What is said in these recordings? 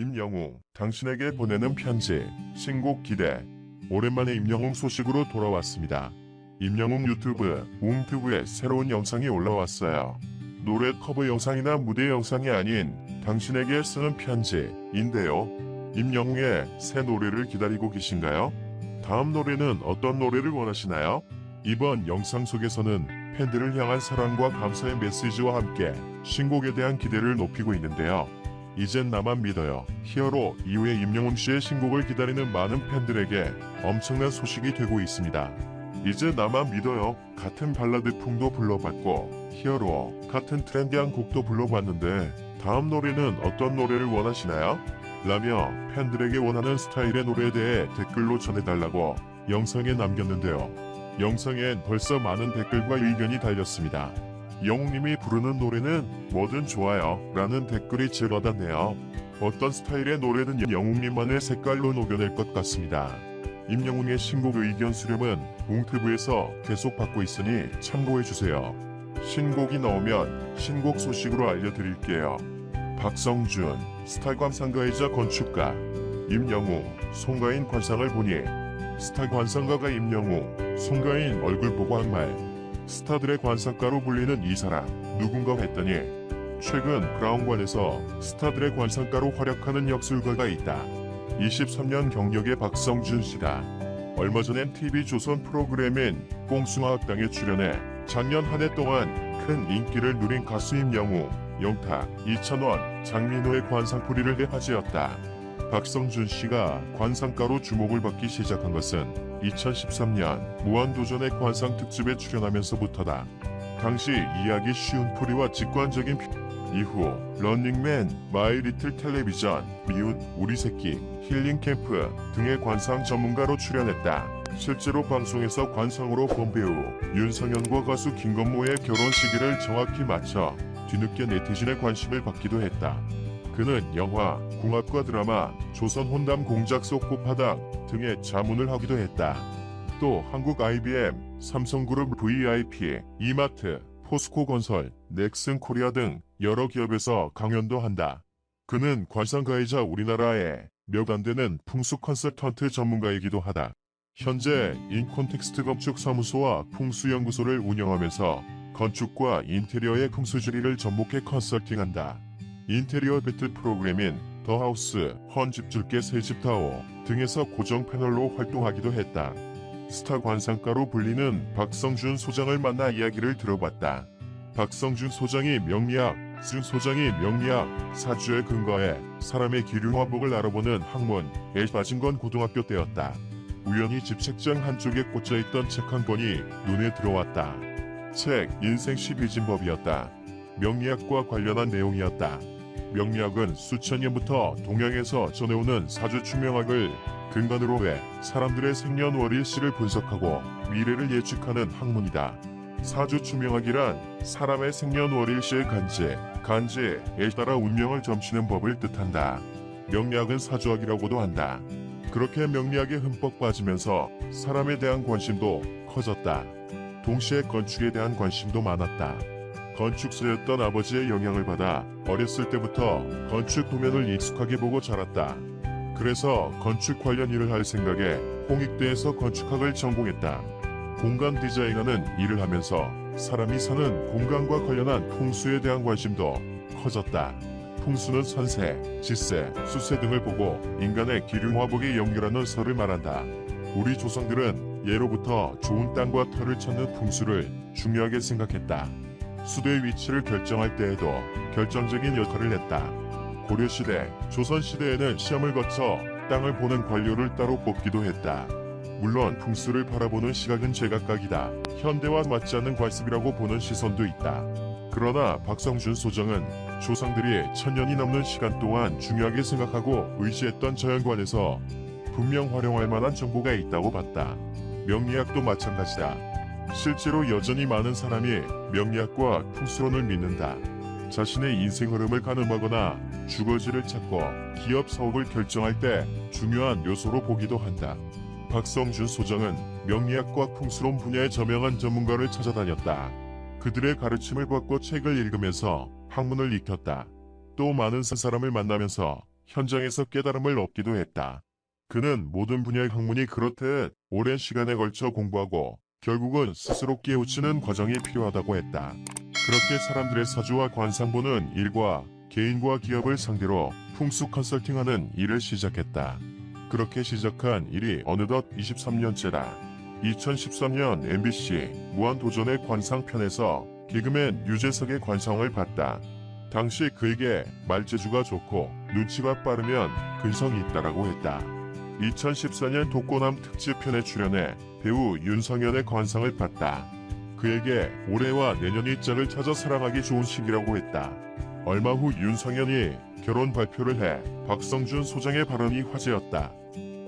임영웅, 당신에게 보내는 편지, 신곡 기대. 오랜만에 임영웅 소식으로 돌아왔습니다. 임영웅 유튜브, 웅튜브에 새로운 영상이 올라왔어요. 노래 커버 영상이나 무대 영상이 아닌 당신에게 쓰는 편지인데요. 임영웅의 새 노래를 기다리고 계신가요? 다음 노래는 어떤 노래를 원하시나요? 이번 영상 속에서는 팬들을 향한 사랑과 감사의 메시지와 함께 신곡에 대한 기대를 높이고 있는데요. 이젠 나만 믿어요. 히어로 이후에 임영웅 씨의 신곡을 기다리는 많은 팬들에게 엄청난 소식이 되고 있습니다. 이제 나만 믿어요 같은 발라드풍도 불러봤고 히어로 같은 트렌디한 곡도 불러봤는데 다음 노래는 어떤 노래를 원하시나요? 라며 팬들에게 원하는 스타일의 노래에 대해 댓글로 전해달라고 영상에 남겼는데요. 영상엔 벌써 많은 댓글과 의견이 달렸습니다. 영웅님이 부르는 노래는 뭐든 좋아요 라는 댓글이 제받았네요. 어떤 스타일의 노래든 영웅님만의 색깔로 녹여낼 것 같습니다. 임영웅의 신곡 의견 수렴은 웅튜브에서 계속 받고 있으니 참고해주세요. 신곡이 나오면 신곡 소식으로 알려드릴게요. 박성준, 스타 관상가이자 건축가 임영웅, 송가인 관상을 보니 스타 관상가가 임영웅, 송가인 얼굴 보고 한 말. 스타들의 관상가로 불리는 이 사람 누군가 했더니 최근 브라운관에서 스타들의 관상가로 활약하는 역술가가 있다. 23년 경력의 박성준 씨다. 얼마 전엔 TV조선 프로그램인 꽁숭아학당에 출연해 작년 한 해 동안 큰 인기를 누린 가수 임영웅, 영탁, 이찬원, 장민호의 관상풀이를 대하지였다. 박성준 씨가 관상가로 주목을 받기 시작한 것은 2013년 무한도전의 관상 특집에 출연하면서부터다. 당시 이해하기 쉬운 풀이와 직관적인 이후 런닝맨, 마이 리틀 텔레비전, 미운, 우리 새끼, 힐링 캠프 등의 관상 전문가로 출연했다. 실제로 방송에서 관상으로 본 배우 윤성현과 가수 김건모의 결혼 시기를 정확히 맞춰 뒤늦게 네티즌의 관심을 받기도 했다. 그는 영화, 궁합과 드라마, 조선 혼담 공작 속 꽃파당 등의 자문을 하기도 했다. 또 한국 IBM, 삼성그룹 VIP, 이마트, 포스코건설, 넥슨코리아 등 여러 기업에서 강연도 한다. 그는 관상가이자 우리나라의 몇 안 되는 풍수 컨설턴트 전문가이기도 하다. 현재 인콘텍스트 건축사무소와 풍수연구소를 운영하면서 건축과 인테리어의 풍수지리를 접목해 컨설팅한다. 인테리어 배틀 프로그램인 더하우스, 헌집줄게 새집타워 등에서 고정 패널로 활동하기도 했다. 스타 관상가로 불리는 박성준 소장을 만나 이야기를 들어봤다. 박성준 소장이 명리학, 순 소장이 명리학, 사주에 근거해 사람의 기륭화복을 알아보는 학문에 빠진 건 고등학교 때였다. 우연히 집 책장 한쪽에 꽂혀있던 책 한 권이 눈에 들어왔다. 책 인생 12진법이었다. 명리학과 관련한 내용이었다. 명리학은 수천 년부터 동양에서 전해오는 사주추명학을 근간으로 해 사람들의 생년월일시를 분석하고 미래를 예측하는 학문이다. 사주추명학이란 사람의 생년월일시의 간지에 따라 운명을 점치는 법을 뜻한다. 명리학은 사주학이라고도 한다. 그렇게 명리학에 흠뻑 빠지면서 사람에 대한 관심도 커졌다. 동시에 건축에 대한 관심도 많았다. 건축사였던 아버지의 영향을 받아 어렸을 때부터 건축 도면을 익숙하게 보고 자랐다. 그래서 건축 관련 일을 할 생각에 홍익대에서 건축학을 전공했다. 공간 디자인하는 일을 하면서 사람이 사는 공간과 관련한 풍수에 대한 관심도 커졌다. 풍수는 선세, 지세, 수세 등을 보고 인간의 기륭화복에 연결하는 설을 말한다. 우리 조상들은 예로부터 좋은 땅과 터를 찾는 풍수를 중요하게 생각했다. 수도의 위치를 결정할 때에도 결정적인 역할을 했다. 고려시대, 조선시대에는 시험을 거쳐 땅을 보는 관료를 따로 뽑기도 했다. 물론 풍수를 바라보는 시각은 제각각이다. 현대와 맞지 않는 관습이라고 보는 시선도 있다. 그러나 박성준 소장은 조상들이 천년이 넘는 시간 동안 중요하게 생각하고 의지했던 자연관에서 분명 활용할 만한 정보가 있다고 봤다. 명리학도 마찬가지다. 실제로 여전히 많은 사람이 명리학과 풍수론을 믿는다. 자신의 인생 흐름을 가늠하거나 주거지를 찾고 기업 사업을 결정할 때 중요한 요소로 보기도 한다. 박성준 소장은 명리학과 풍수론 분야의 저명한 전문가를 찾아다녔다. 그들의 가르침을 받고 책을 읽으면서 학문을 익혔다. 또 많은 사람을 만나면서 현장에서 깨달음을 얻기도 했다. 그는 모든 분야의 학문이 그렇듯 오랜 시간에 걸쳐 공부하고 결국은 스스로 깨우치는 과정이 필요하다고 했다. 그렇게 사람들의 사주와 관상보는 일과 개인과 기업을 상대로 풍수 컨설팅하는 일을 시작했다. 그렇게 시작한 일이 어느덧 23년째다. 2013년 MBC 무한도전의 관상편에서 개그맨 유재석의 관상을 봤다. 당시 그에게 말재주가 좋고 눈치가 빠르면 근성이 있다라고 했다. 2014년 독고남 특집편에 출연해 배우 윤성현의 관상을 봤다. 그에게 올해와 내년이 짝을 찾아 사랑하기 좋은 시기라고 했다. 얼마 후 윤성현이 결혼 발표를 해 박성준 소장의 발언이 화제였다.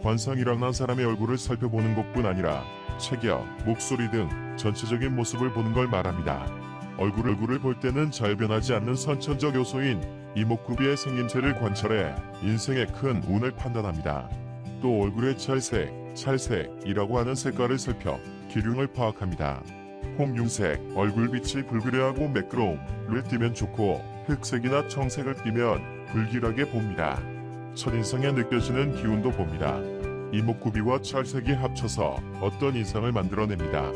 관상이란 한 사람의 얼굴을 살펴보는 것뿐 아니라 체격, 목소리 등 전체적인 모습을 보는 걸 말합니다. 얼굴을 볼 때는 잘 변하지 않는 선천적 요소인 이목구비의 생김새를 관찰해 인생의 큰 운을 판단합니다. 또 얼굴의 찰색이라고 하는 색깔을 살펴 기륭을 파악합니다. 홍윤색, 얼굴빛이 불그레하고 매끄러움을 띠면 좋고 흑색이나 청색을 띠면 불길하게 봅니다. 첫인상에 느껴지는 기운도 봅니다. 이목구비와 찰색이 합쳐서 어떤 인상을 만들어냅니다.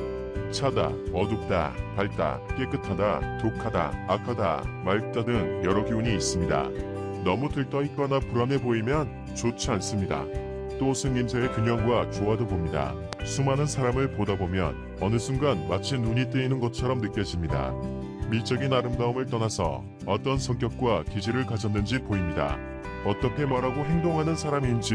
차다, 어둡다, 밝다, 깨끗하다, 독하다, 악하다, 맑다 등 여러 기운이 있습니다. 너무 들떠있거나 불안해 보이면 좋지 않습니다. 또 생김새의 균형과 조화도 봅니다. 수많은 사람을 보다 보면 어느 순간 마치 눈이 뜨이는 것처럼 느껴집니다. 미적인 아름다움을 떠나서 어떤 성격과 기질을 가졌는지 보입니다. 어떻게 말하고 행동하는 사람인지,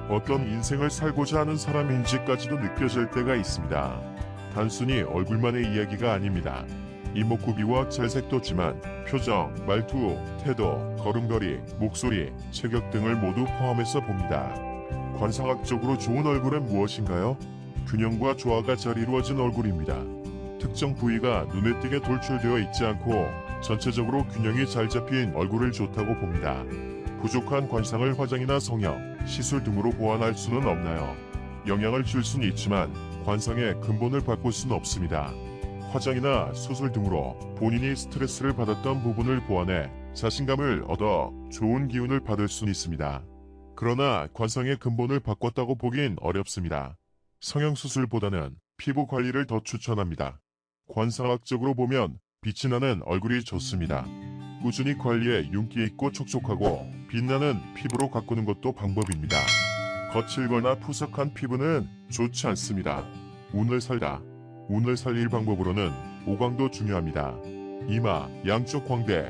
어떤 인생을 살고자 하는 사람인지까지도 느껴질 때가 있습니다. 단순히 얼굴만의 이야기가 아닙니다. 이목구비와 찰색도지만 표정, 말투, 태도, 걸음걸이, 목소리, 체격 등을 모두 포함해서 봅니다. 관상학적으로 좋은 얼굴은 무엇인가요? 균형과 조화가 잘 이루어진 얼굴입니다. 특정 부위가 눈에 띄게 돌출되어 있지 않고 전체적으로 균형이 잘 잡힌 얼굴을 좋다고 봅니다. 부족한 관상을 화장이나 성형, 시술 등으로 보완할 수는 없나요? 영향을 줄 수는 있지만 관상의 근본을 바꿀 수는 없습니다. 화장이나 수술 등으로 본인이 스트레스를 받았던 부분을 보완해 자신감을 얻어 좋은 기운을 받을 수는 있습니다. 그러나 관상의 근본을 바꿨다고 보긴 어렵습니다. 성형수술보다는 피부 관리를 더 추천합니다. 관상학적으로 보면 빛이 나는 얼굴이 좋습니다. 꾸준히 관리해 윤기 있고 촉촉하고 빛나는 피부로 가꾸는 것도 방법입니다. 거칠거나 푸석한 피부는 좋지 않습니다. 운을 살릴 방법으로는 오광도 중요합니다. 이마, 양쪽 광대,